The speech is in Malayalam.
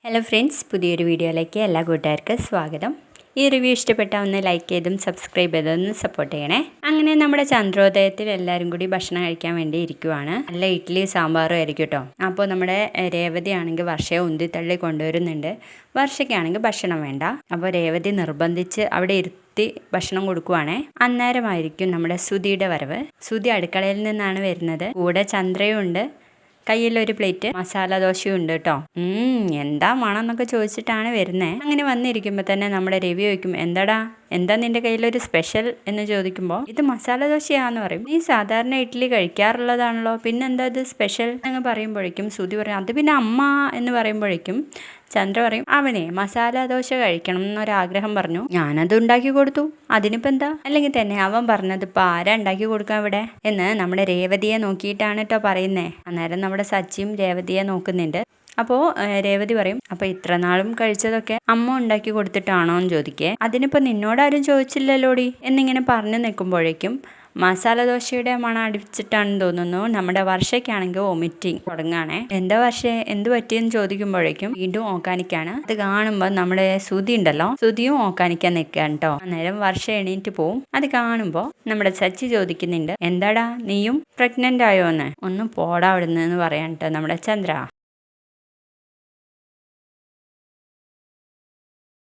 ഹലോ ഫ്രണ്ട്സ്, പുതിയൊരു വീഡിയോയിലേക്ക് എല്ലാ കൂട്ടുകാർക്കും സ്വാഗതം. ഈ റിവ്യൂ ഇഷ്ടപ്പെട്ടാൽ ഒന്ന് ലൈക്ക് ചെയ്തും സബ്സ്ക്രൈബ് ചെയ്തും ഒന്ന് സപ്പോർട്ട് ചെയ്യണേ. അങ്ങനെ നമ്മുടെ ചന്ദ്രോദയത്തിൽ എല്ലാവരും കൂടി ഭക്ഷണം കഴിക്കാൻ വേണ്ടി ഇരിക്കുവാണ്. നല്ല ഇഡ്ഡലി സാമ്പാറും ആയിരിക്കും കേട്ടോ. അപ്പോൾ നമ്മുടെ രേവതി ആണെങ്കിൽ വർഷയെ ഉന്തിത്തള്ളി കൊണ്ടുവരുന്നുണ്ട്. വർഷയ്ക്കാണെങ്കിൽ ഭക്ഷണം വേണ്ട. അപ്പോൾ രേവതി നിർബന്ധിച്ച് അവിടെ ഇരുത്തി ഭക്ഷണം കൊടുക്കുവാണേ. അന്നേരമായിരിക്കും നമ്മുടെ സുധിയുടെ വരവ്. സുധി അടുക്കളയിൽ നിന്നാണ് വരുന്നത്. കൂടെ ചന്ദ്രയും ഉണ്ട്. കയ്യിലൊരു പ്ലേറ്റ് മസാല ദോശയും ഉണ്ട് കേട്ടോ. എന്താ മണം എന്നൊക്കെ ചോദിച്ചിട്ടാണ് വരുന്നത്. അങ്ങനെ വന്നിരിക്കുമ്പോൾ തന്നെ നമ്മുടെ രവി ചോദിക്കും, എന്താ നിന്റെ കയ്യിലൊരു സ്പെഷ്യൽ എന്ന് ചോദിക്കുമ്പോൾ ഇത് മസാല ദോശയാന്ന് പറയും. നീ സാധാരണ ഇഡ്ഡലി കഴിക്കാറുള്ളതാണല്ലോ, പിന്നെന്താ ഇത് സ്പെഷ്യൽ എന്ന് പറയുമ്പോഴേക്കും സുധി പറയും അത് പിന്നെ അമ്മ എന്ന് പറയുമ്പോഴേക്കും ചന്ദ്ര പറയും അവനെ മസാല ദോശ കഴിക്കണം എന്നൊരാഗ്രഹം പറഞ്ഞു, ഞാനത് ഉണ്ടാക്കി കൊടുത്തു, അതിനിപ്പോൾ എന്താ? അല്ലെങ്കിൽ തന്നെ അവൻ പറഞ്ഞത് ഇപ്പം ആരാ ഉണ്ടാക്കി കൊടുക്കാൻ ഇവിടെ എന്ന് നമ്മുടെ രേവതിയെ നോക്കിയിട്ടാണ് കേട്ടോ പറയുന്നേ. അന്നേരം നമ്മുടെ സച്ചിയും രേവതിയെ നോക്കുന്നുണ്ട്. അപ്പോൾ രേവതി പറയും, അപ്പോൾ ഇത്ര നാളും കഴിച്ചതൊക്കെ അമ്മ ഉണ്ടാക്കി കൊടുത്തിട്ടാണോ എന്ന് ചോദിക്കേ. അതിനിപ്പോൾ നിന്നോടാരും ചോദിച്ചില്ലല്ലോടി എന്നിങ്ങനെ പറഞ്ഞു നിൽക്കുമ്പോഴേക്കും മസാല ദോശയുടെ മണം അടിച്ചിട്ടാണെന്ന് തോന്നുന്നു നമ്മുടെ വർഷയ്ക്കാണെങ്കിൽ വൊമിറ്റിങ് തുടങ്ങുകയാണേ. എന്താ വർഷേ, എന്ത് പറ്റിയെന്ന് ചോദിക്കുമ്പോഴേക്കും വീണ്ടും ഓക്കാനിക്കാണ്. അത് കാണുമ്പോൾ നമ്മുടെ സുധി ഉണ്ടല്ലോ, സുധിയും ഓക്കാനിക്കാൻ നിൽക്കുകയാണ് കേട്ടോ. അന്നേരം വർഷ എണീറ്റ് പോവും. അത് കാണുമ്പോൾ നമ്മുടെ സച്ചി ചോദിക്കുന്നുണ്ട്, എന്താടാ നീയും പ്രഗ്നന്റ് ആയോ എന്ന്. ഒന്ന് പോടാ അവിടുന്ന് എന്ന് പറയാൻ കേട്ടോ നമ്മുടെ ചന്ദ്ര.